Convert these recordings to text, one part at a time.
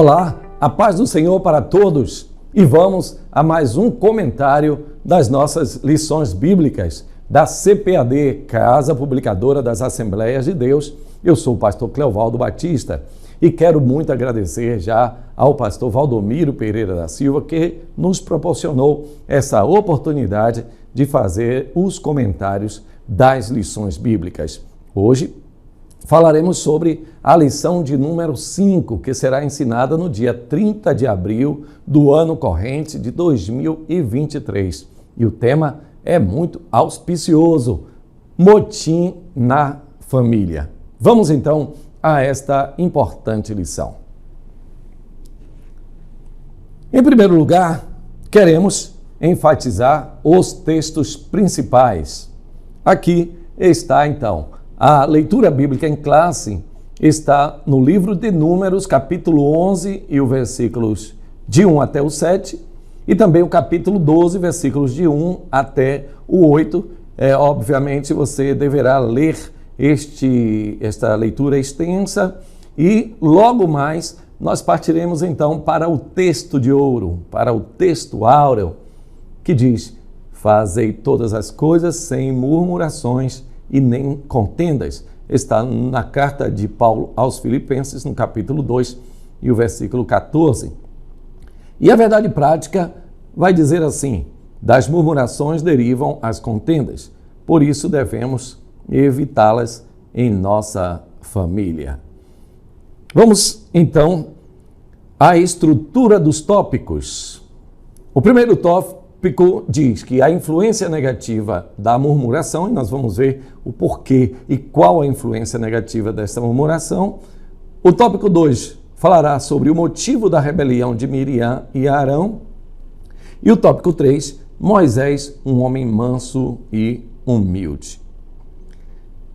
Olá, a paz do Senhor para todos e vamos a mais um comentário das nossas lições bíblicas da CPAD, Casa Publicadora das Assembleias de Deus. Eu sou o pastor Cleovaldo Batista e quero muito agradecer já ao pastor Valdomiro Pereira da Silva que nos proporcionou essa oportunidade de fazer os comentários das lições bíblicas. Hoje falaremos sobre a lição de número 5, que será ensinada no dia 30 de abril do ano corrente de 2023. E o tema é muito auspicioso: motim na família. Vamos então a esta importante lição. Em primeiro lugar, queremos enfatizar os textos principais. Aqui está então a leitura bíblica em classe, está no livro de Números, capítulo 11 e os versículos de 1 até o 7, e também o capítulo 12, versículos de 1 até o 8. Obviamente você deverá ler esta leitura extensa e logo mais nós partiremos então para o texto de ouro, para o texto áureo, que diz: fazei todas as coisas sem murmurações e nem contendas. Está na carta de Paulo aos Filipenses, no capítulo 2 e o versículo 14. E a verdade prática vai dizer assim: das murmurações derivam as contendas, por isso devemos evitá-las em nossa família. Vamos então à estrutura dos tópicos. O primeiro tópico diz que a influência negativa da murmuração, e nós vamos ver o porquê e qual a influência negativa dessa murmuração. O tópico 2 falará sobre o motivo da rebelião de Miriam e Arão. E o tópico 3, Moisés, um homem manso e humilde.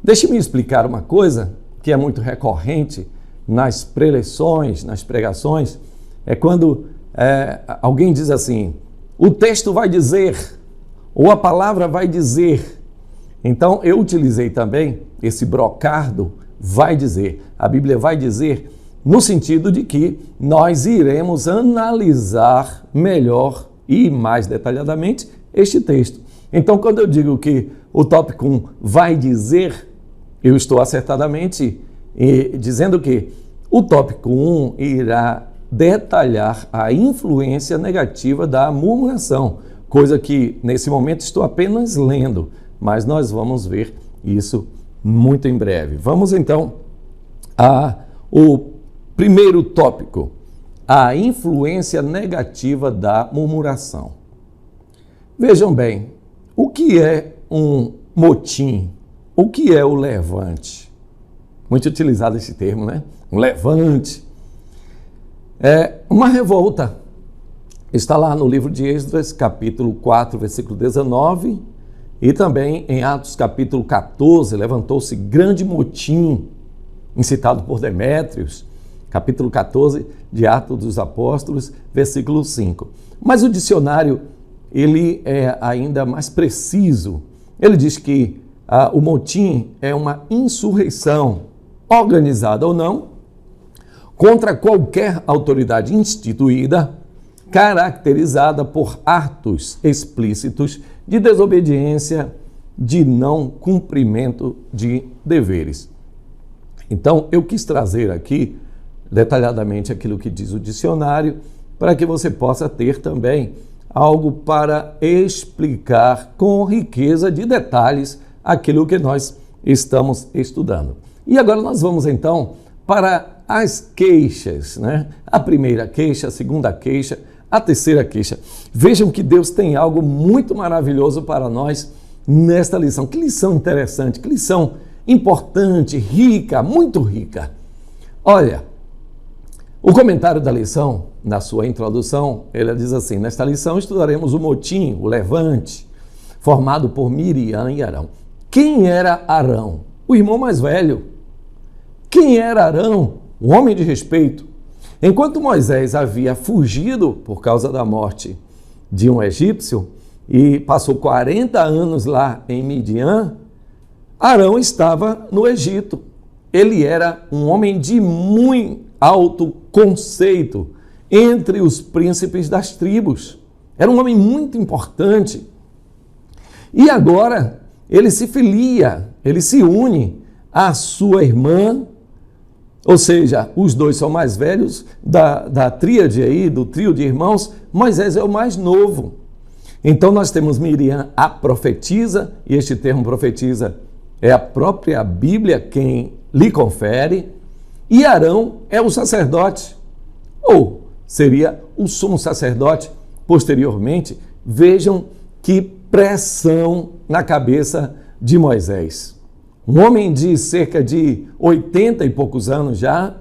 Deixe-me explicar uma coisa que é muito recorrente nas preleções, nas pregações, é quando alguém diz assim: o texto vai dizer, ou a palavra vai dizer. Então, eu utilizei também esse brocardo, vai dizer. A Bíblia vai dizer no sentido de que nós iremos analisar melhor e mais detalhadamente este texto. Então, quando eu digo que o tópico 1 vai dizer, eu estou acertadamente dizendo que o tópico 1 irá detalhar a influência negativa da murmuração, coisa que nesse momento estou apenas lendo, mas nós vamos ver isso muito em breve. Vamos então ao primeiro tópico: a influência negativa da murmuração. Vejam bem, o que é um motim? O que é o levante? Muito utilizado esse termo, né? Um levante. É uma revolta. Está lá no livro de Esdras, capítulo 4, versículo 19, e também em Atos, capítulo 14, levantou-se grande motim, incitado por Demétrios, capítulo 14 de Atos dos Apóstolos, versículo 5. Mas o dicionário, ele é ainda mais preciso. Ele diz que o motim é uma insurreição, organizada ou não, contra qualquer autoridade instituída, caracterizada por atos explícitos de desobediência, de não cumprimento de deveres. Então, eu quis trazer aqui detalhadamente aquilo que diz o dicionário, para que você possa ter também algo para explicar com riqueza de detalhes aquilo que nós estamos estudando. E agora nós vamos então para as queixas, né? A primeira queixa, a segunda queixa, a terceira queixa. Vejam que Deus tem algo muito maravilhoso para nós nesta lição. Que lição interessante, que lição importante, rica, muito rica. Olha, o comentário da lição, na sua introdução, ele diz assim: nesta lição estudaremos o motim, o levante, formado por Miriam e Arão. Quem era Arão? O irmão mais velho. Quem era Arão? Um homem de respeito. Enquanto Moisés havia fugido por causa da morte de um egípcio e passou 40 anos lá em Midian, Arão estava no Egito. Ele era um homem de alto conceito entre os príncipes das tribos. Era um homem muito importante. E agora ele se filia, ele se une à sua irmã, ou seja, os dois são mais velhos da tríade aí, do trio de irmãos. Moisés é o mais novo. Então nós temos Miriam, a profetisa, e este termo profetisa é a própria Bíblia quem lhe confere, e Arão é o sacerdote, ou seria o sumo sacerdote posteriormente. Vejam que pressão na cabeça de Moisés. Um homem de cerca de 80 e poucos anos já,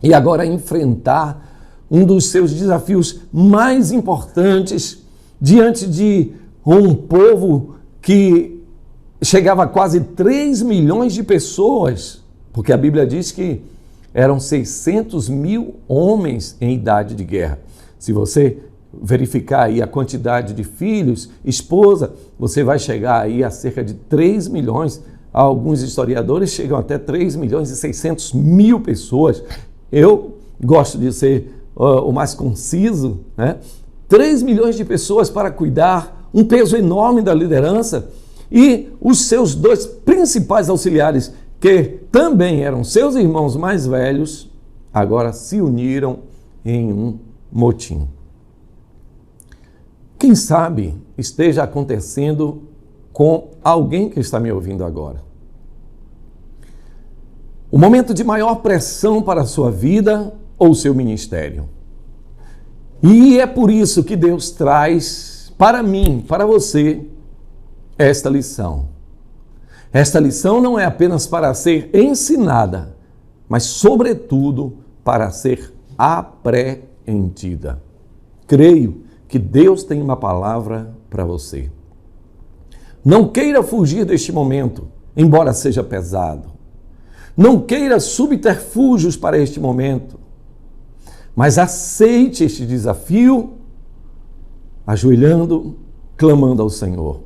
e agora enfrentar um dos seus desafios mais importantes diante de um povo que chegava a quase 3 milhões de pessoas, porque a Bíblia diz que eram 600 mil homens em idade de guerra. Se você verificar aí a quantidade de filhos, esposa, você vai chegar aí a cerca de 3 milhões. Alguns historiadores chegam até 3 milhões e 600 mil pessoas. Eu gosto de ser o mais conciso, né? 3 milhões de pessoas para cuidar, um peso enorme da liderança, e os seus dois principais auxiliares, que também eram seus irmãos mais velhos, agora se uniram em um motim. Quem sabe esteja acontecendo com alguém que está me ouvindo agora. O momento de maior pressão para a sua vida ou seu ministério. E é por isso que Deus traz para mim, para você, esta lição. Esta lição não é apenas para ser ensinada, mas, sobretudo, para ser apreendida. Creio que Deus tem uma palavra para você. Não queira fugir deste momento, embora seja pesado. Não queira subterfúgios para este momento, mas aceite este desafio, ajoelhando, clamando ao Senhor.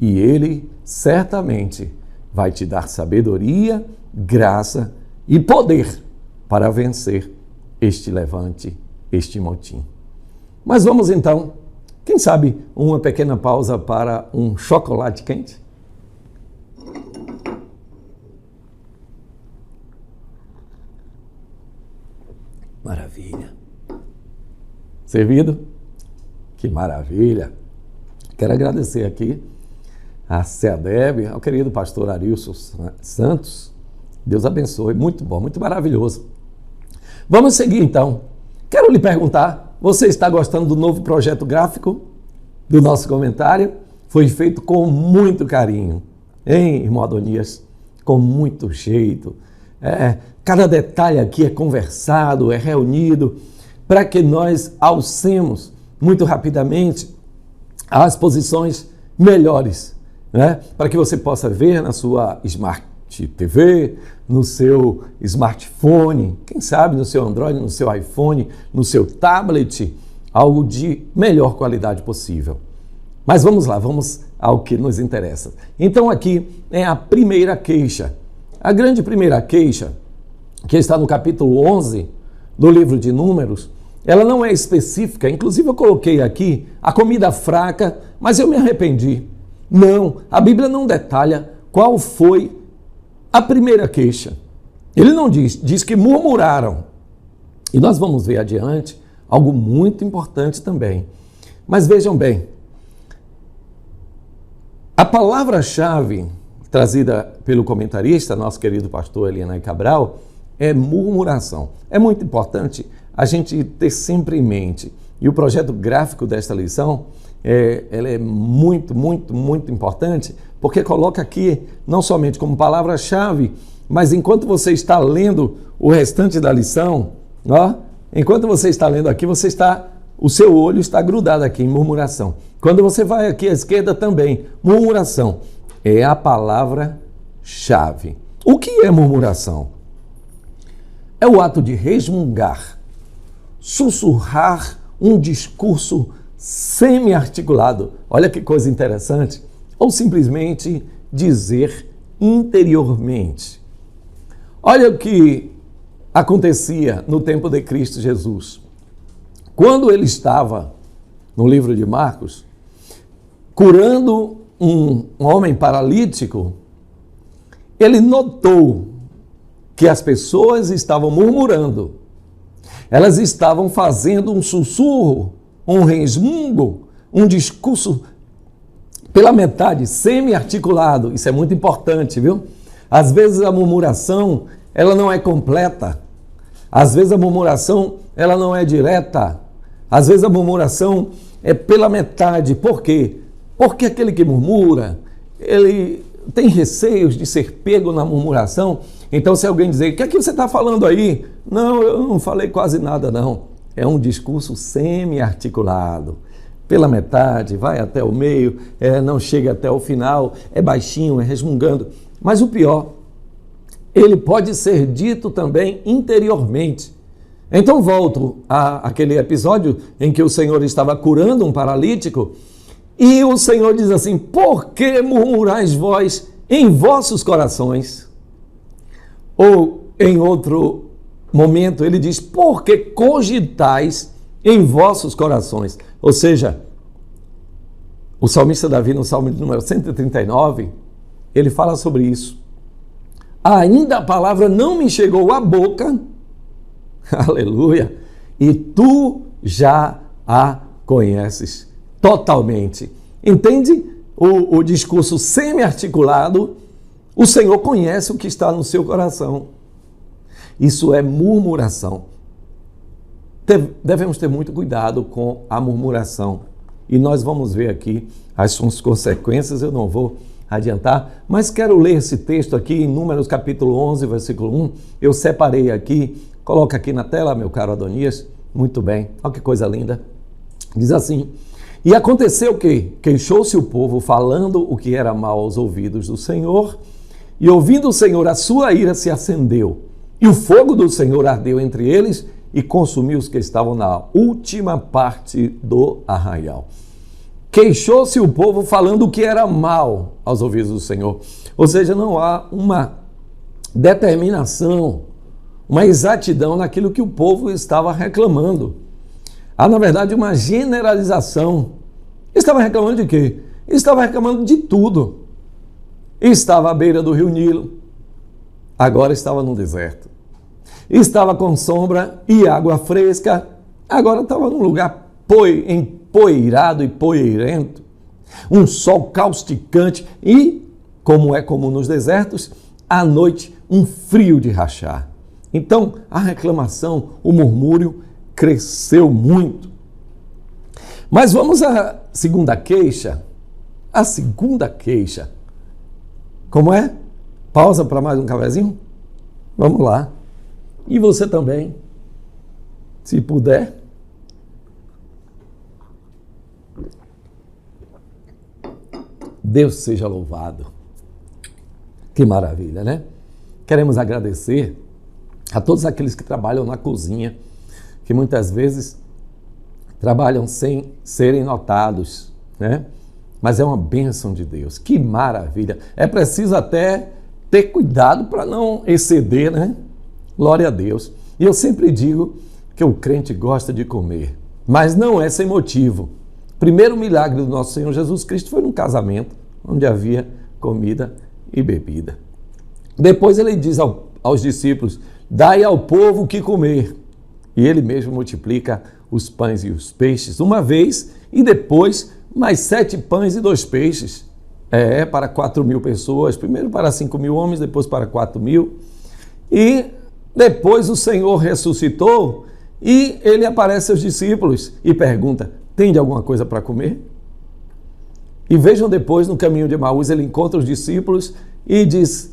E Ele certamente vai te dar sabedoria, graça e poder para vencer este levante, este motim. Mas vamos então, quem sabe, uma pequena pausa para um chocolate quente? Maravilha. Servido? Que maravilha. Quero agradecer aqui a CEADEB, ao querido pastor Arilson Santos. Deus abençoe. Muito bom, muito maravilhoso. Vamos seguir então. Quero lhe perguntar, você está gostando do novo projeto gráfico do nosso comentário? Foi feito com muito carinho, hein, irmão Adonias? Com muito jeito. Cada detalhe aqui é conversado, é reunido, para que nós alcemos muito rapidamente as posições melhores, né? Para que você possa ver na sua Smart TV, no seu smartphone, quem sabe no seu Android, no seu iPhone, no seu tablet, algo de melhor qualidade possível. Mas vamos lá, vamos ao que nos interessa. Então aqui é a primeira queixa. A grande primeira queixa, que está no capítulo 11 do livro de Números, ela não é específica, inclusive eu coloquei aqui a comida fraca, mas eu me arrependi. Não, a Bíblia não detalha qual foi a primeira queixa. Ele não diz que murmuraram. E nós vamos ver adiante algo muito importante também. Mas vejam bem, a palavra-chave trazida pelo comentarista, nosso querido pastor Elianai Cabral, é murmuração. É muito importante a gente ter sempre em mente. E o projeto gráfico desta lição, ela é muito, muito, muito importante, porque coloca aqui, não somente como palavra-chave, mas enquanto você está lendo o restante da lição, enquanto você está lendo aqui, o seu olho está grudado aqui em murmuração. Quando você vai aqui à esquerda também, murmuração é a palavra-chave. O que é murmuração? É o ato de resmungar, sussurrar um discurso semi-articulado. Olha que coisa interessante. Ou simplesmente dizer interiormente. Olha o que acontecia no tempo de Cristo Jesus. Quando ele estava, no livro de Marcos, curando um homem paralítico, ele notou que as pessoas estavam murmurando. Elas estavam fazendo um sussurro, um resmungo, um discurso pela metade, semi-articulado. Isso é muito importante, viu? Às vezes a murmuração, ela não é completa. Às vezes a murmuração, ela não é direta. Às vezes a murmuração é pela metade. Por quê? Porque aquele que murmura, ele tem receios de ser pego na murmuração. Então, se alguém dizer, o que é que você está falando aí? Não, eu não falei quase nada, não. É um discurso semi-articulado. Pela metade, vai até o meio, não chega até o final, é baixinho, é resmungando. Mas o pior, ele pode ser dito também interiormente. Então volto àquele episódio em que o Senhor estava curando um paralítico e o Senhor diz assim, por que murmurais vós em vossos corações? Ou em outro momento ele diz, por que cogitais em vossos corações? Ou seja, o salmista Davi no Salmo de número 139, ele fala sobre isso. Ainda a palavra não me chegou à boca, aleluia, e tu já a conheces totalmente. Entende o discurso semi-articulado? O Senhor conhece o que está no seu coração. Isso é murmuração. Devemos ter muito cuidado com a murmuração. E nós vamos ver aqui as suas consequências, eu não vou adiantar, mas quero ler esse texto aqui em Números capítulo 11, versículo 1. Eu separei aqui, coloca aqui na tela, meu caro Adonias. Muito bem, olha que coisa linda. Diz assim, e aconteceu que queixou-se o povo falando o que era mal aos ouvidos do Senhor, e ouvindo o Senhor, a sua ira se acendeu, e o fogo do Senhor ardeu entre eles, e consumiu os que estavam na última parte do arraial. Queixou-se o povo falando o que era mal aos ouvidos do Senhor. Ou seja, não há uma determinação, uma exatidão naquilo que o povo estava reclamando. Há, na verdade, uma generalização. Estava reclamando de quê? Estava reclamando de tudo. Estava à beira do rio Nilo, agora estava no deserto. Estava com sombra e água fresca, agora estava num lugar empoeirado e poeirento. Um sol causticante e, como é comum nos desertos, à noite um frio de rachar. Então, a reclamação, o murmúrio cresceu muito. Mas vamos à segunda queixa. A segunda queixa. Como é? Pausa para mais um cafezinho? Vamos lá. E você também, se puder. Deus seja louvado. Que maravilha, né? Queremos agradecer a todos aqueles que trabalham na cozinha, que muitas vezes trabalham sem serem notados, né? Mas é uma bênção de Deus. Que maravilha. É preciso até ter cuidado para não exceder, né? Glória a Deus. E eu sempre digo que o crente gosta de comer, mas não é sem motivo. O primeiro milagre do nosso Senhor Jesus Cristo foi num casamento, onde havia comida e bebida. Depois ele diz aos discípulos, dai ao povo o que comer. E ele mesmo multiplica os pães e os peixes uma vez, e depois mais 7 pães e 2 peixes. Para 4.000 pessoas, primeiro para 5.000 homens, depois para 4.000. E depois o Senhor ressuscitou e ele aparece aos discípulos e pergunta, tem de alguma coisa para comer? E vejam depois, no caminho de Emaús, ele encontra os discípulos e diz,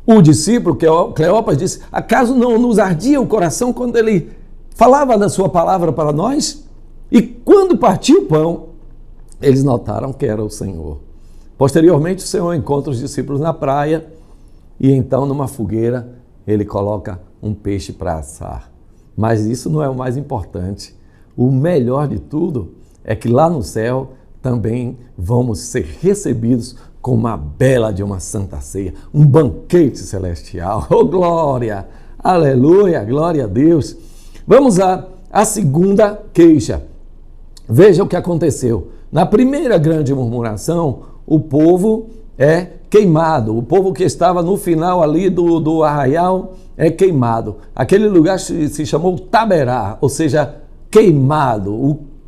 o discípulo, Cleopas, disse, acaso não nos ardia o coração quando ele falava da sua palavra para nós? E quando partiu o pão, eles notaram que era o Senhor. Posteriormente, o Senhor encontra os discípulos na praia e então, numa fogueira, ele coloca um peixe para assar. Mas isso não é o mais importante. O melhor de tudo é que lá no céu também vamos ser recebidos com uma bela de uma santa ceia, um banquete celestial. Oh, glória! Aleluia, glória a Deus. Vamos à segunda queixa. Veja o que aconteceu. Na primeira grande murmuração, o povo é queimado. O povo que estava no final ali do arraial é queimado. Aquele lugar se chamou Taberá, ou seja, queimado.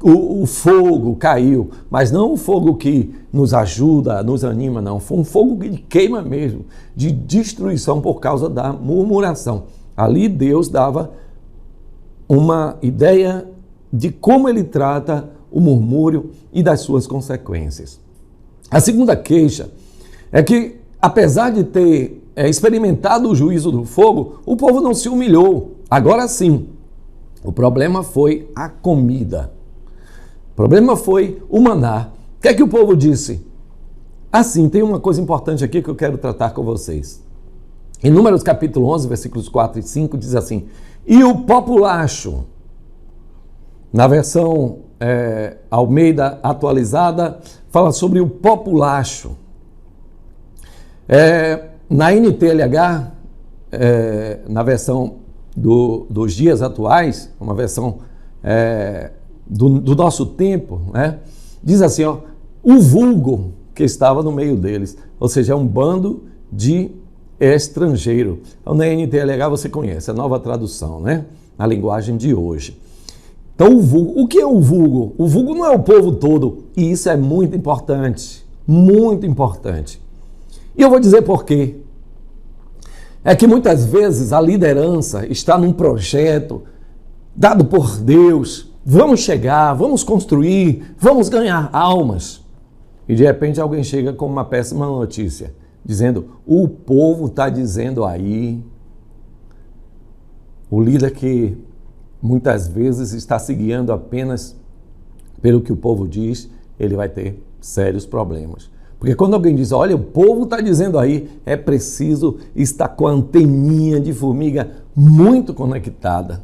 O fogo caiu, mas não o fogo que nos ajuda, nos anima, não. Foi um fogo que queima mesmo, de destruição por causa da murmuração. Ali Deus dava uma ideia de como ele trata o murmúrio e das suas consequências. A segunda queixa é que, apesar de ter experimentado o juízo do fogo, o povo não se humilhou. Agora sim, o problema foi a comida. O problema foi o maná. O que é que o povo disse? Assim, tem uma coisa importante aqui que eu quero tratar com vocês. Em Números capítulo 11, versículos 4 e 5, diz assim: e o populacho, na versão Almeida atualizada, fala sobre o populacho. Na NTLH, na versão dos dias atuais, uma versão do nosso tempo, né? Diz assim, ó, o vulgo que estava no meio deles, ou seja, é um bando de estrangeiro. Então, na NTLH você conhece a nova tradução, né? Na linguagem de hoje. Então, o vulgo, o que é o vulgo? O vulgo não é o povo todo, e isso é muito importante, muito importante. E eu vou dizer por quê. É que muitas vezes a liderança está num projeto dado por Deus. Vamos chegar, vamos construir, vamos ganhar almas. E de repente alguém chega com uma péssima notícia, dizendo, o povo está dizendo aí. O líder que muitas vezes está se guiando apenas pelo que o povo diz, ele vai ter sérios problemas. Porque quando alguém diz, olha, o povo está dizendo aí, é preciso estar com a anteninha de formiga muito conectada.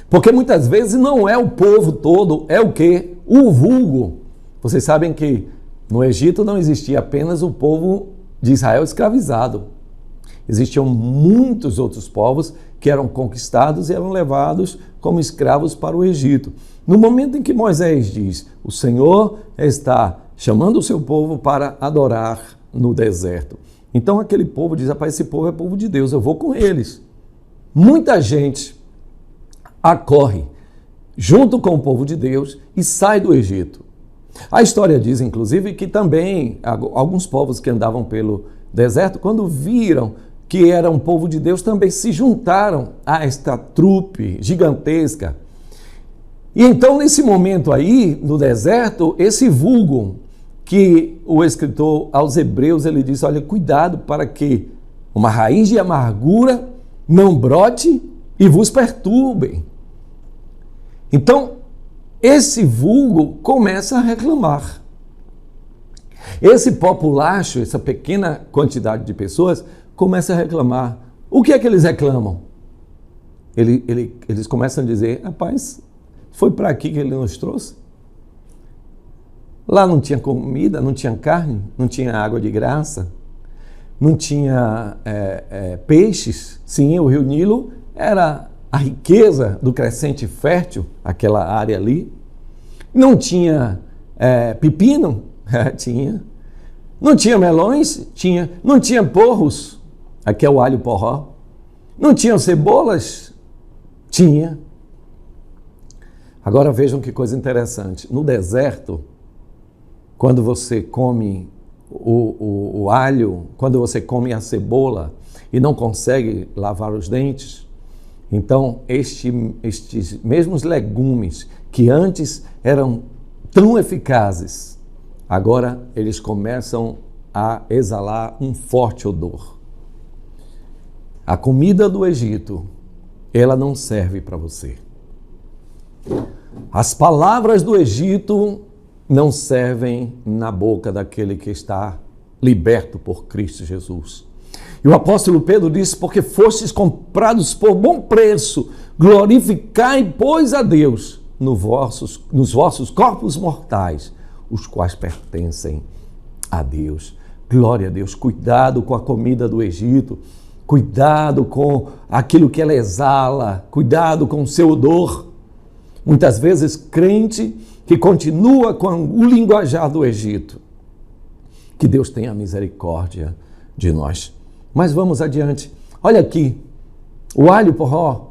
Porque muitas vezes não é o povo todo, é o quê? O vulgo. Vocês sabem que no Egito não existia apenas o povo de Israel escravizado. Existiam muitos outros povos que eram conquistados e eram levados como escravos para o Egito. No momento em que Moisés diz, o Senhor está chamando o seu povo para adorar no deserto. Então aquele povo diz, rapaz, esse povo é povo de Deus, eu vou com eles. Muita gente acorre junto com o povo de Deus e sai do Egito. A história diz, inclusive, que também alguns povos que andavam pelo deserto, quando viram que era um povo de Deus, também se juntaram a esta trupe gigantesca. E então, nesse momento aí, no deserto, esse vulgo que o escritor aos Hebreus, ele diz, olha, cuidado para que uma raiz de amargura não brote e vos perturbem. Então, esse vulgo começa a reclamar. Esse populacho, essa pequena quantidade de pessoas, começa a reclamar. O que é que eles reclamam? Eles começam a dizer, rapaz, foi para aqui que ele nos trouxe? Lá não tinha comida, não tinha carne, não tinha água de graça, não tinha peixes. Sim, o rio Nilo era a riqueza do crescente fértil, aquela área ali. Não tinha pepino? Tinha. Não tinha melões? Tinha. Não tinha porros? Aqui é o alho porró. Não tinha cebolas? Tinha. Agora vejam que coisa interessante. No deserto, quando você come o alho, quando você come a cebola e não consegue lavar os dentes, então estes mesmos legumes que antes eram tão eficazes, agora eles começam a exalar um forte odor. A comida do Egito, ela não serve para você. As palavras do Egito não servem na boca daquele que está liberto por Cristo Jesus. E o apóstolo Pedro disse, porque fostes comprados por bom preço, glorificai, pois, a Deus nos vossos corpos mortais, os quais pertencem a Deus. Glória a Deus, cuidado com a comida do Egito, cuidado com aquilo que ela exala, cuidado com o seu odor. Muitas vezes, crente que continua com o linguajar do Egito. Que Deus tenha misericórdia de nós. Mas vamos adiante. Olha aqui, o alho porró,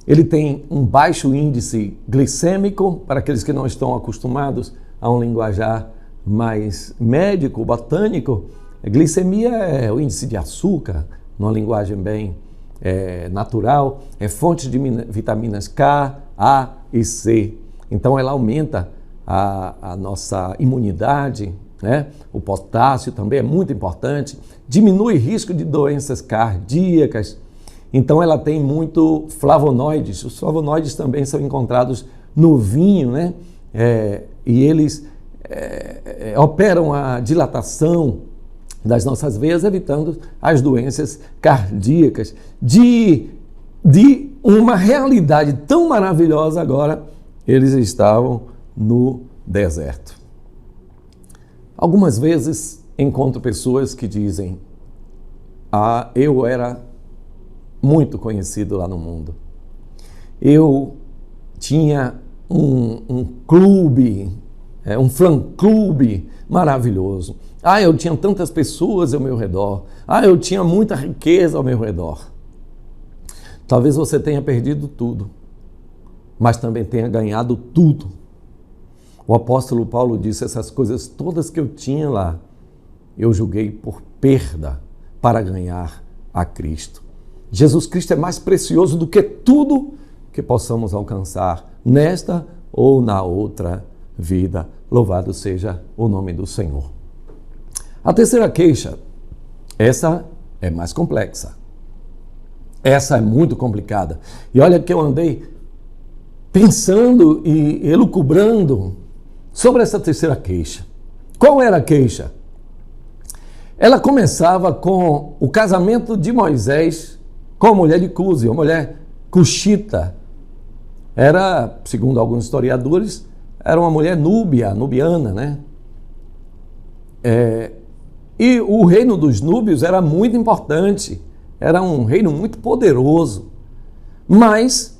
ele tem um baixo índice glicêmico, para aqueles que não estão acostumados a um linguajar mais médico, botânico. A glicemia é o índice de açúcar, numa linguagem bem natural, é fonte de vitaminas K, A e C. Então ela aumenta a nossa imunidade, né? O potássio também é muito importante, diminui o risco de doenças cardíacas. Então ela tem muito flavonoides. Os flavonoides também são encontrados no vinho, né? E eles operam a dilatação das nossas veias, evitando as doenças cardíacas. De uma realidade tão maravilhosa agora, eles estavam no deserto. Algumas vezes encontro pessoas que dizem: eu era muito conhecido lá no mundo. Eu tinha um clube, um fã-clube maravilhoso. Eu tinha tantas pessoas ao meu redor. Eu tinha muita riqueza ao meu redor. Talvez você tenha perdido tudo, mas também tenha ganhado tudo. O apóstolo Paulo disse: essas coisas todas que eu tinha lá, eu julguei por perda para ganhar a Cristo. Jesus Cristo é mais precioso do que tudo que possamos alcançar nesta ou na outra vida. Louvado seja o nome do Senhor. A terceira queixa, essa é mais complexa. Essa é muito complicada. E olha que eu andei pensando e elucubrando sobre essa terceira queixa. Qual era a queixa? Ela começava com o casamento de Moisés com a mulher de Cusi, a mulher cuxita. Era, segundo alguns historiadores, era uma mulher nubiana, né? E o reino dos núbios era muito importante, era um reino muito poderoso, mas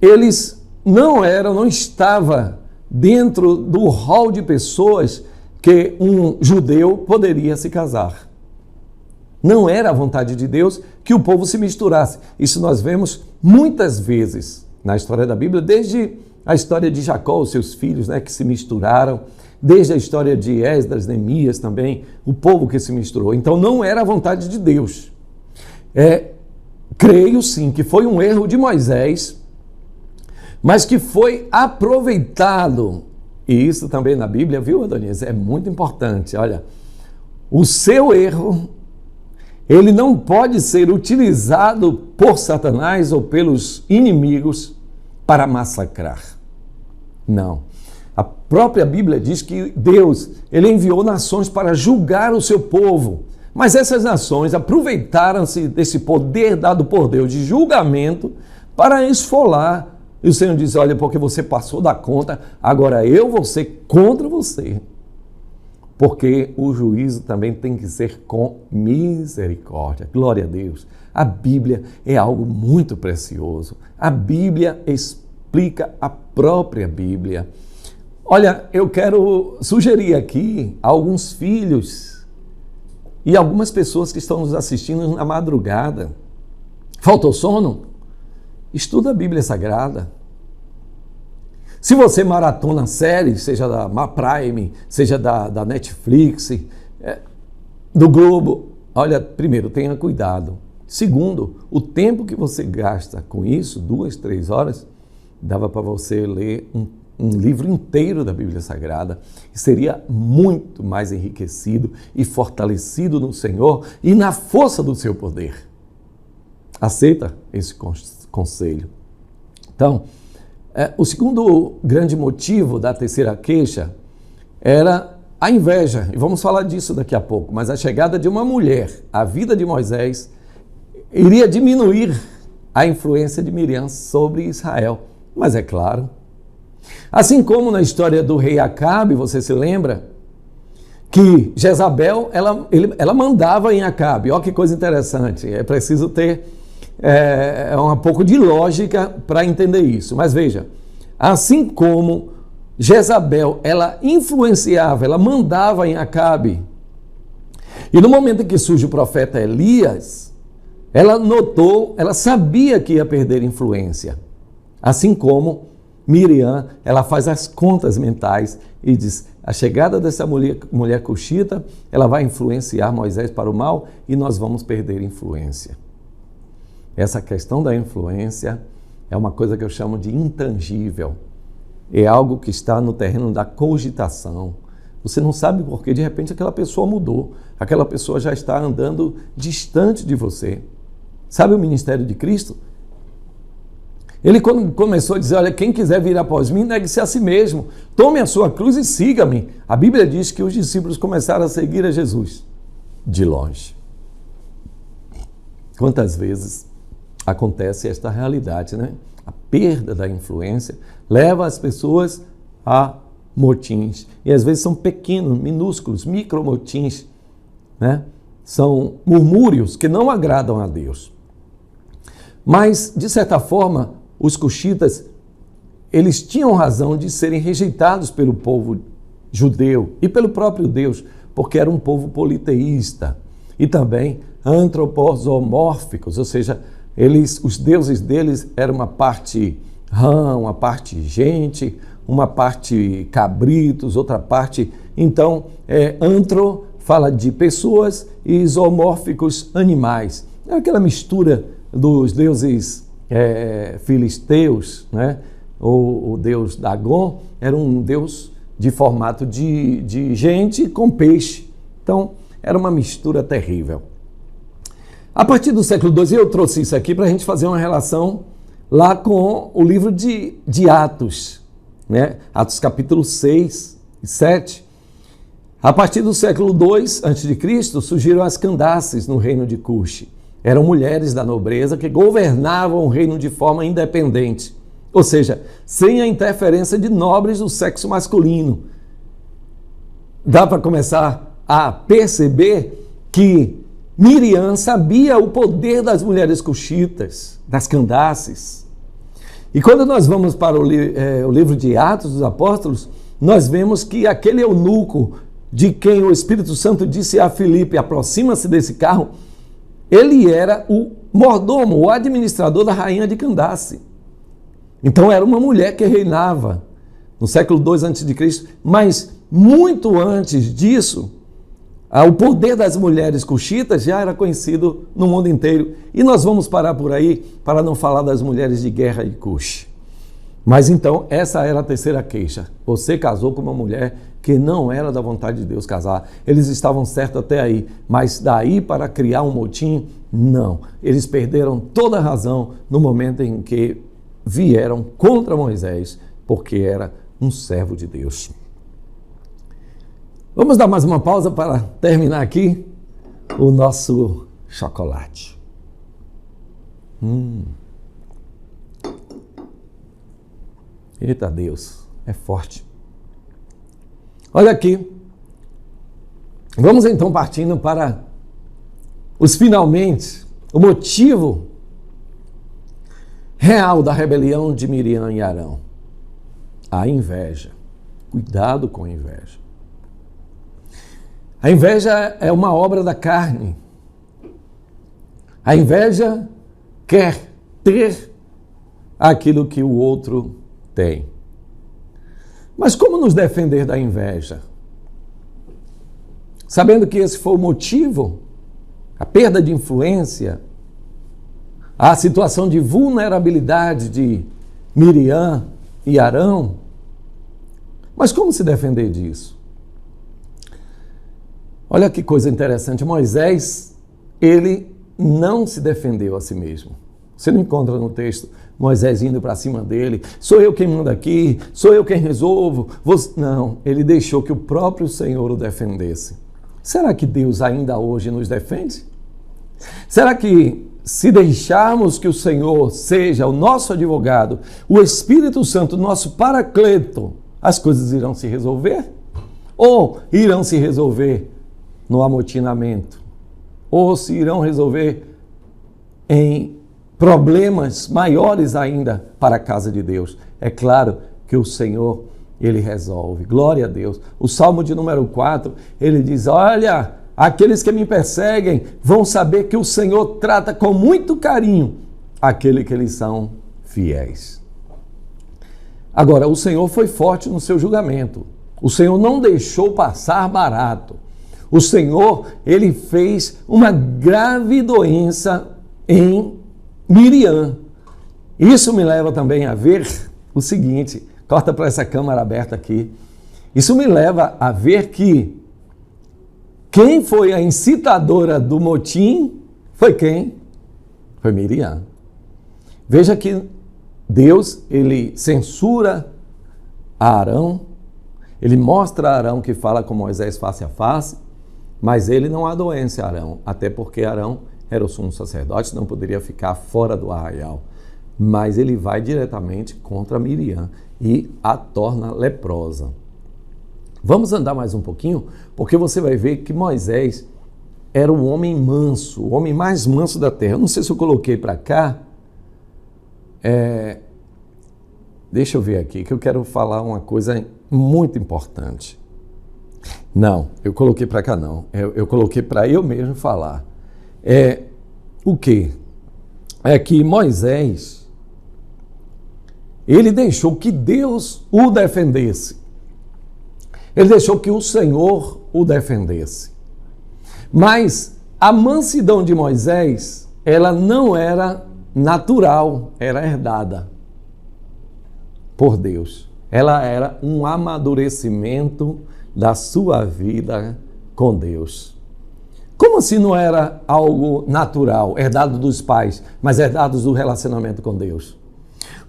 eles não estavam dentro do rol de pessoas que um judeu poderia se casar. Não era a vontade de Deus que o povo se misturasse. Isso nós vemos muitas vezes na história da Bíblia, desde a história de Jacó, os seus filhos, né, que se misturaram, desde a história de Esdras, Neemias também, o povo que se misturou. Então não era a vontade de Deus. Creio sim que foi um erro de Moisés, mas que foi aproveitado. E isso também na Bíblia, viu, Adonias? É muito importante. Olha, o seu erro, ele não pode ser utilizado por Satanás ou pelos inimigos para massacrar. Não. A própria Bíblia diz que Deus, ele enviou nações para julgar o seu povo. Mas essas nações aproveitaram-se desse poder dado por Deus de julgamento para esfolar. E o Senhor diz: olha, porque você passou da conta, agora eu vou ser contra você. Porque o juízo também tem que ser com misericórdia. Glória a Deus. A Bíblia é algo muito precioso. A Bíblia explica a própria Bíblia. Olha, eu quero sugerir aqui a alguns filhos e algumas pessoas que estão nos assistindo na madrugada. Faltou sono? Estuda a Bíblia Sagrada. Se você maratona séries, seja da Prime, seja da Netflix, do Globo, olha, primeiro, tenha cuidado. Segundo, o tempo que você gasta com isso, 2, 3 horas, dava para você ler um livro inteiro da Bíblia Sagrada e seria muito mais enriquecido e fortalecido no Senhor e na força do seu poder. Aceita esse conselho? Então, o segundo grande motivo da terceira queixa era a inveja, e vamos falar disso daqui a pouco, mas a chegada de uma mulher à vida de Moisés iria diminuir a influência de Miriam sobre Israel. Mas é claro, assim como na história do rei Acabe, você se lembra que Jezabel, ela mandava em Acabe. Olha que coisa interessante, é preciso ter um pouco de lógica para entender isso. Mas veja, assim como Jezabel, ela influenciava, ela mandava em Acabe, e no momento em que surge o profeta Elias, ela notou, ela sabia que ia perder influência. Assim como Miriam, ela faz as contas mentais e diz: a chegada dessa mulher cuxita, ela vai influenciar Moisés para o mal e nós vamos perder influência. Essa questão da influência é uma coisa que eu chamo de intangível. É algo que está no terreno da cogitação. Você não sabe por que de repente aquela pessoa mudou. Aquela pessoa já está andando distante de você. Sabe o ministério de Cristo? Ele começou a dizer: olha, quem quiser vir após mim, negue-se a si mesmo. Tome a sua cruz e siga-me. A Bíblia diz que os discípulos começaram a seguir a Jesus de longe. Quantas vezes acontece esta realidade, né? A perda da influência leva as pessoas a motins. E às vezes são pequenos, minúsculos, micromotins, né? São murmúrios que não agradam a Deus. Mas, de certa forma, os cuxitas, eles tinham razão de serem rejeitados pelo povo judeu e pelo próprio Deus, porque era um povo politeísta e também antroposomórficos, ou seja, os deuses deles eram uma parte rã, uma parte gente, uma parte cabritos, outra parte... Então, antro fala de pessoas e zoomórficos animais. É aquela mistura dos deuses filisteus, né? O deus Dagon era um deus de formato de gente com peixe. Então, era uma mistura terrível. A partir do século II, eu trouxe isso aqui para a gente fazer uma relação lá com o livro de Atos, né? Atos capítulo 6 e 7. A partir do século II a.C., surgiram as Candaces no reino de Cuxi. Eram mulheres da nobreza que governavam o reino de forma independente, ou seja, sem a interferência de nobres do sexo masculino. Dá para começar a perceber que Miriam sabia o poder das mulheres cuxitas, das Candaces. E quando nós vamos para o livro de Atos dos Apóstolos, nós vemos que aquele eunuco de quem o Espírito Santo disse a Filipe: aproxima-se desse carro, ele era o mordomo, o administrador da rainha de Candace. Então era uma mulher que reinava no século II a.C., mas muito antes disso, o poder das mulheres cuxitas já era conhecido no mundo inteiro. E nós vamos parar por aí para não falar das mulheres de guerra de Cuxi. Mas então, essa era a terceira queixa. Você casou com uma mulher que não era da vontade de Deus casar. Eles estavam certos até aí, mas daí para criar um motim, não. Eles perderam toda a razão no momento em que vieram contra Moisés, porque era um servo de Deus. Vamos dar mais uma pausa para terminar aqui o nosso chocolate. Eita Deus, é forte. Olha aqui. Vamos então partindo para os finalmente, o motivo real da rebelião de Miriam e Arão. A inveja. Cuidado com a inveja. A inveja é uma obra da carne. A inveja quer ter aquilo que o outro tem. Mas como nos defender da inveja? Sabendo que esse foi o motivo, a perda de influência, a situação de vulnerabilidade de Miriam e Arão. Mas como se defender disso? Olha que coisa interessante. Moisés, ele não se defendeu a si mesmo. Você não encontra no texto Moisés indo para cima dele. Sou eu quem manda aqui, sou eu quem resolvo. Não, ele deixou que o próprio Senhor o defendesse. Será que Deus ainda hoje nos defende? Será que se deixarmos que o Senhor seja o nosso advogado, o Espírito Santo, nosso paracleto, as coisas irão se resolver? Ou irão se resolver no amotinamento? Ou se irão resolver em problemas maiores ainda para a casa de Deus? É claro que o Senhor, Ele resolve. Glória a Deus. O Salmo de número 4, ele diz, olha, aqueles que me perseguem vão saber que o Senhor trata com muito carinho aquele que eles são fiéis. Agora, o Senhor foi forte no seu julgamento. O Senhor não deixou passar barato. O Senhor, Ele fez uma grave doença em Miriam. Isso me leva também a ver o seguinte, corta para essa câmera aberta aqui. Isso me leva a ver que quem foi a incitadora do motim foi quem? Foi Miriam. Veja que Deus, Ele censura a Arão, Ele mostra a Arão que fala com Moisés face a face, mas Ele não adoece a Arão, até porque Arão era o sumo sacerdote, não poderia ficar fora do arraial. Mas Ele vai diretamente contra Miriam e a torna leprosa. Vamos andar mais um pouquinho, porque você vai ver que Moisés era o homem manso, o homem mais manso da terra. Eu não sei se eu coloquei para cá. Deixa eu ver aqui, que eu quero falar uma coisa muito importante. Não, eu coloquei para cá não. Eu coloquei para eu mesmo falar. O quê? É que Moisés, ele deixou que Deus o defendesse. Ele deixou que o Senhor o defendesse. Mas a mansidão de Moisés, ela não era natural, era herdada por Deus. Ela era um amadurecimento da sua vida com Deus. Como assim não era algo natural, herdado dos pais, mas herdado do relacionamento com Deus?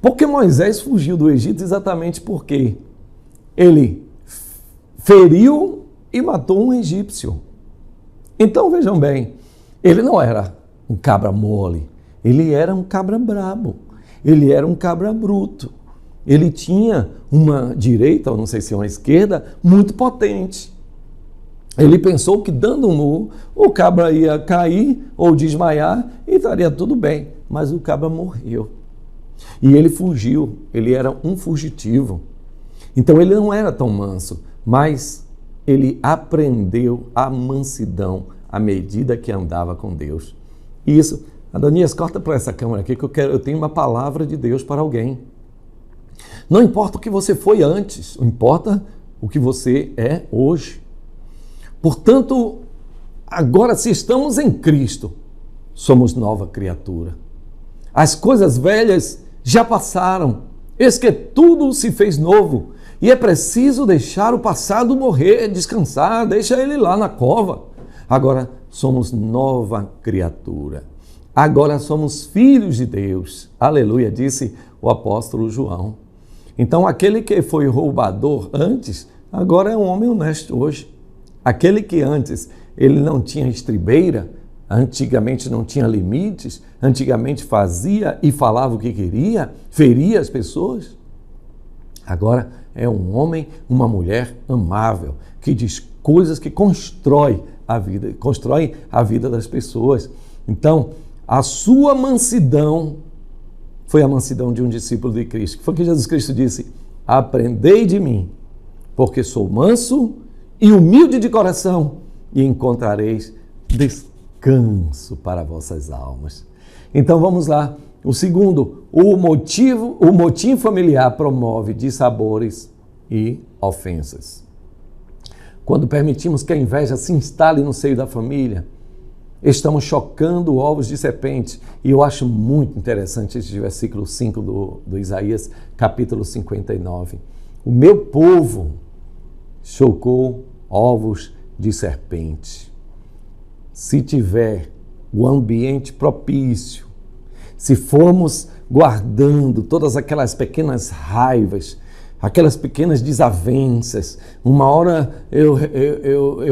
Porque Moisés fugiu do Egito exatamente porque ele feriu e matou um egípcio. Então vejam bem, ele não era um cabra mole, ele era um cabra brabo, ele era um cabra bruto. Ele tinha uma direita, ou não sei se uma esquerda, muito potente. Ele pensou que dando um murro, o cabra ia cair ou desmaiar e estaria tudo bem. Mas o cabra morreu. E ele fugiu, ele era um fugitivo. Então ele não era tão manso, mas ele aprendeu a mansidão à medida que andava com Deus. E isso, Adonias, corta para essa câmera aqui que eu tenho uma palavra de Deus para alguém. Não importa o que você foi antes, importa o que você é hoje. Portanto, agora se estamos em Cristo, somos nova criatura. As coisas velhas já passaram, eis que tudo se fez novo. E é preciso deixar o passado morrer, descansar, deixa ele lá na cova. Agora somos nova criatura. Agora somos filhos de Deus. Aleluia, disse o apóstolo João. Então aquele que foi roubador antes, agora é um homem honesto hoje. Aquele que antes ele não tinha estribeira, antigamente não tinha limites, antigamente fazia e falava o que queria, feria as pessoas. Agora é um homem, uma mulher amável, que diz coisas que constrói a vida das pessoas. Então, a sua mansidão foi a mansidão de um discípulo de Cristo. Foi o que Jesus Cristo disse: aprendei de mim, porque sou manso e humilde de coração, e encontrareis descanso para vossas almas. Então vamos lá. O segundo, o motim familiar promove dissabores e ofensas. Quando permitimos que a inveja se instale no seio da família, estamos chocando ovos de serpente. E eu acho muito interessante esse versículo 5 do Isaías, capítulo 59. O meu povo chocou ovos de serpente. Se tiver o ambiente propício, se formos guardando todas aquelas pequenas raivas, aquelas pequenas desavenças, uma hora eu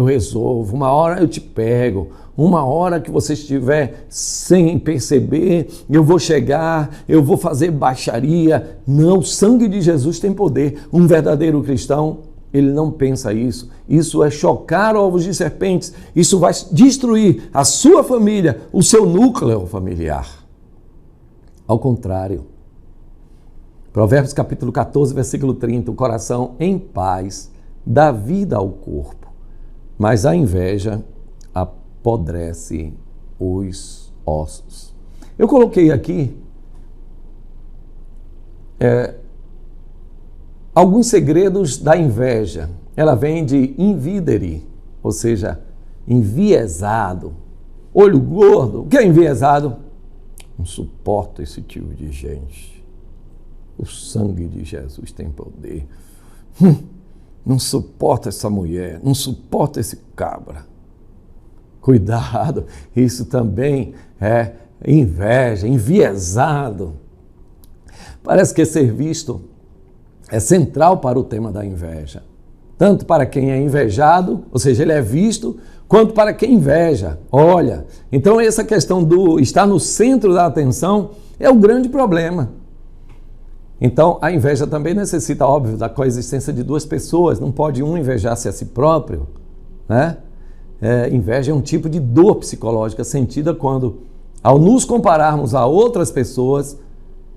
resolvo, uma hora eu te pego, uma hora que você estiver sem perceber, eu vou chegar, eu vou fazer baixaria. Não, o sangue de Jesus tem poder. Um verdadeiro cristão, ele não pensa isso. Isso é chocar ovos de serpentes. Isso vai destruir a sua família, o seu núcleo familiar. Ao contrário, Provérbios capítulo 14, versículo 30, o coração em paz dá vida ao corpo, mas a inveja apodrece os ossos. Eu coloquei aqui alguns segredos da inveja. Ela vem de invidere, ou seja, enviesado, olho gordo. O que é enviesado? Não suporto esse tipo de gente. O sangue de Jesus tem poder. Não suporto essa mulher, não suporto esse cabra. Cuidado, isso também é inveja, enviesado. Parece que ser visto é central para o tema da inveja. Tanto para quem é invejado, ou seja, ele é visto, quanto para quem inveja. Olha, então essa questão do estar no centro da atenção é o grande problema. Então, a inveja também necessita, óbvio, da coexistência de duas pessoas. Não pode um invejar-se a si próprio, né? Inveja é um tipo de dor psicológica sentida quando, ao nos compararmos a outras pessoas,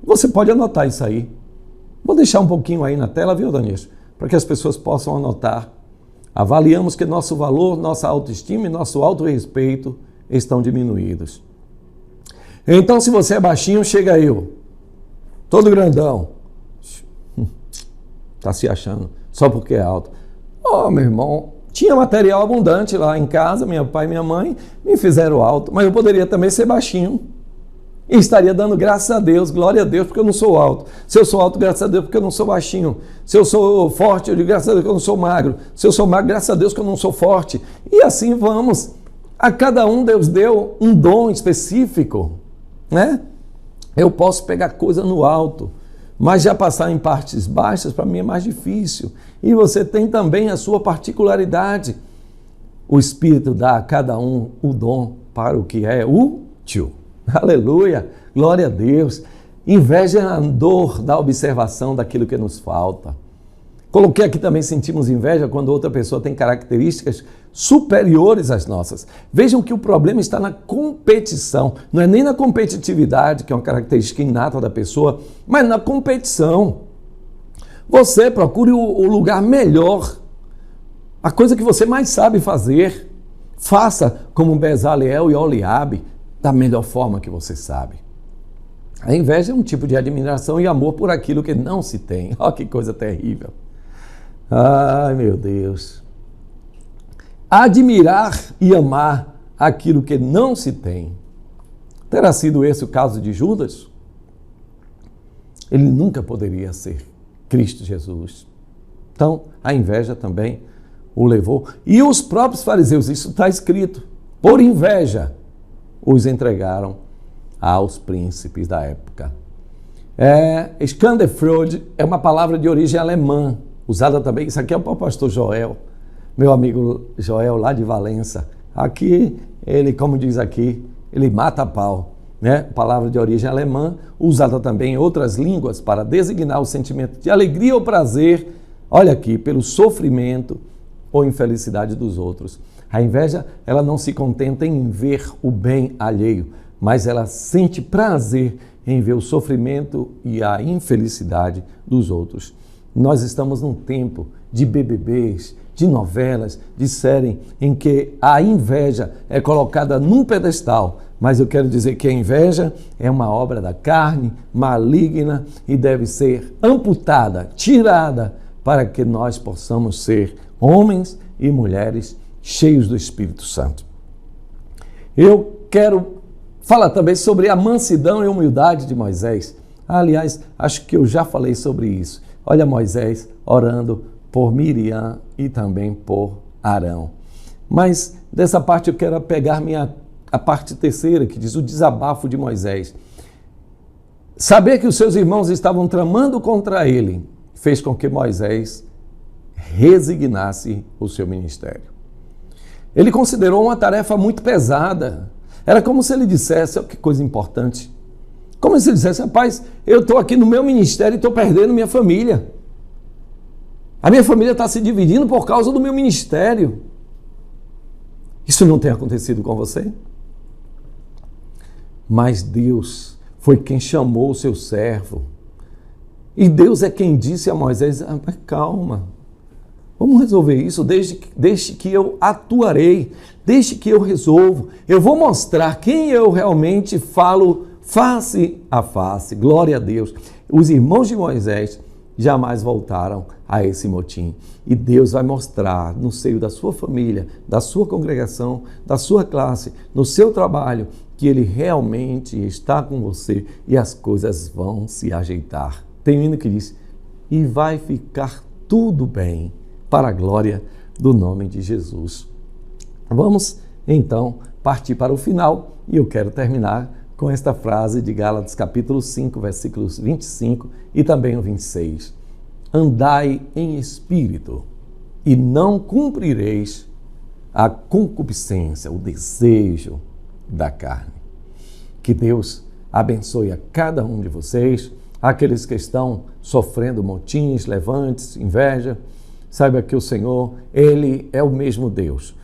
você pode anotar isso aí. Vou deixar um pouquinho aí na tela, viu, Daniel? Para que as pessoas possam anotar. Avaliamos que nosso valor, nossa autoestima e nosso autorrespeito estão diminuídos. Então, se você é baixinho, chega eu, todo grandão. Está se achando só porque é alto. Oh, meu irmão, tinha material abundante lá em casa, meu pai e minha mãe me fizeram alto, mas eu poderia também ser baixinho. E estaria dando graças a Deus, glória a Deus, porque eu não sou alto. Se eu sou alto, graças a Deus, porque eu não sou baixinho. Se eu sou forte, eu digo graças a Deus que eu não sou magro. Se eu sou magro, graças a Deus que eu não sou forte. E assim vamos. A cada um Deus deu um dom específico, né? Eu posso pegar coisa no alto, mas já passar em partes baixas, para mim é mais difícil. E você tem também a sua particularidade. O Espírito dá a cada um o dom para o que é útil. Aleluia, glória a Deus. Inveja é a dor da observação daquilo que nos falta. Coloquei aqui também, sentimos inveja quando outra pessoa tem características superiores às nossas. Vejam que o problema está na competição. Não é nem na competitividade, que é uma característica inata da pessoa, mas na competição. Você procure o lugar melhor, a coisa que você mais sabe fazer. Faça como Bezaleel e Oliabe, da melhor forma que você sabe. A inveja é um tipo de admiração e amor por aquilo que não se tem. Olha que coisa terrível. Ai, meu Deus. Admirar e amar aquilo que não se tem. Terá sido esse o caso de Judas? Ele nunca poderia ser Cristo Jesus. Então, a inveja também o levou. E os próprios fariseus, isso está escrito, por inveja, os entregaram aos príncipes da época. Schadenfreude é uma palavra de origem alemã, usada também, isso aqui é para o pastor Joel, meu amigo Joel lá de Valença. Aqui, ele, como diz aqui, ele mata a pau, né? Palavra de origem alemã, usada também em outras línguas para designar o sentimento de alegria ou prazer, olha aqui, pelo sofrimento ou infelicidade dos outros. A inveja, ela não se contenta em ver o bem alheio, mas ela sente prazer em ver o sofrimento e a infelicidade dos outros. Nós estamos num tempo de BBBs, de novelas, de série, em que a inveja é colocada num pedestal, mas eu quero dizer que a inveja é uma obra da carne, maligna, e deve ser amputada, tirada, para que nós possamos ser homens e mulheres cheios do Espírito Santo. Eu quero falar também sobre a mansidão e humildade de Moisés. Aliás, acho que eu já falei sobre isso. Olha Moisés orando por Miriam e também por Arão. Mas dessa parte eu quero pegar a parte terceira, que diz o desabafo de Moisés. Saber que os seus irmãos estavam tramando contra ele fez com que Moisés resignasse o seu ministério. Ele considerou uma tarefa muito pesada. Era como se ele dissesse, olha que coisa importante, como se ele dissesse, rapaz, eu estou aqui no meu ministério e estou perdendo minha família. A minha família está se dividindo por causa do meu ministério. Isso não tem acontecido com você? Mas Deus foi quem chamou o seu servo. E Deus é quem disse a Moisés, mas calma, vamos resolver isso, deixe que eu atuarei, deixe que eu resolvo. Eu vou mostrar quem eu realmente falo face a face. Glória a Deus. Os irmãos de Moisés jamais voltaram a esse motim. E Deus vai mostrar no seio da sua família, da sua congregação, da sua classe, no seu trabalho, que Ele realmente está com você e as coisas vão se ajeitar. Tem um hino que diz, e vai ficar tudo bem, para a glória do nome de Jesus. Vamos, então, partir para o final e eu quero terminar com esta frase de Gálatas capítulo 5, versículos 25 e também o 26. Andai em espírito e não cumprireis a concupiscência, o desejo da carne. Que Deus abençoe a cada um de vocês, aqueles que estão sofrendo motins, levantes, inveja. Saiba que o Senhor, Ele é o mesmo Deus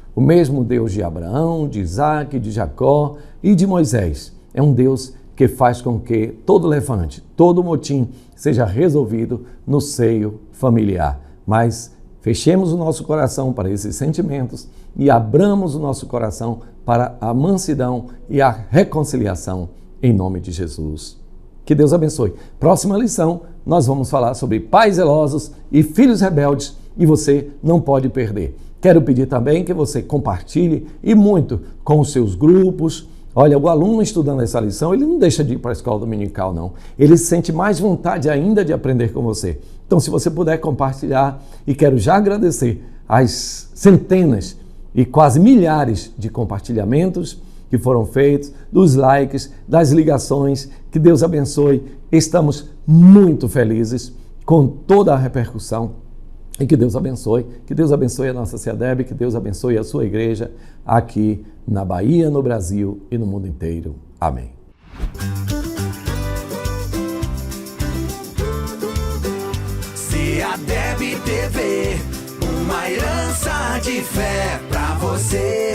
de Abraão, de Isaac, de Jacó e de Moisés. É um Deus que faz com que todo levante, todo motim seja resolvido no seio familiar. Mas fechemos o nosso coração para esses sentimentos e abramos o nosso coração para a mansidão e a reconciliação em nome de Jesus. Que Deus abençoe. Próxima lição, nós vamos falar sobre pais zelosos e filhos rebeldes e você não pode perder. Quero pedir também que você compartilhe e muito com os seus grupos. Olha, o aluno estudando essa lição, ele não deixa de ir para a escola dominical, não. Ele sente mais vontade ainda de aprender com você. Então, se você puder compartilhar, e quero já agradecer as centenas e quase milhares de compartilhamentos que foram feitos, dos likes, das ligações, que Deus abençoe. Estamos muito felizes com toda a repercussão e que Deus abençoe a nossa CEADEB, que Deus abençoe a sua igreja aqui na Bahia, no Brasil e no mundo inteiro. Amém. CEADEB TV, uma herança de fé pra você.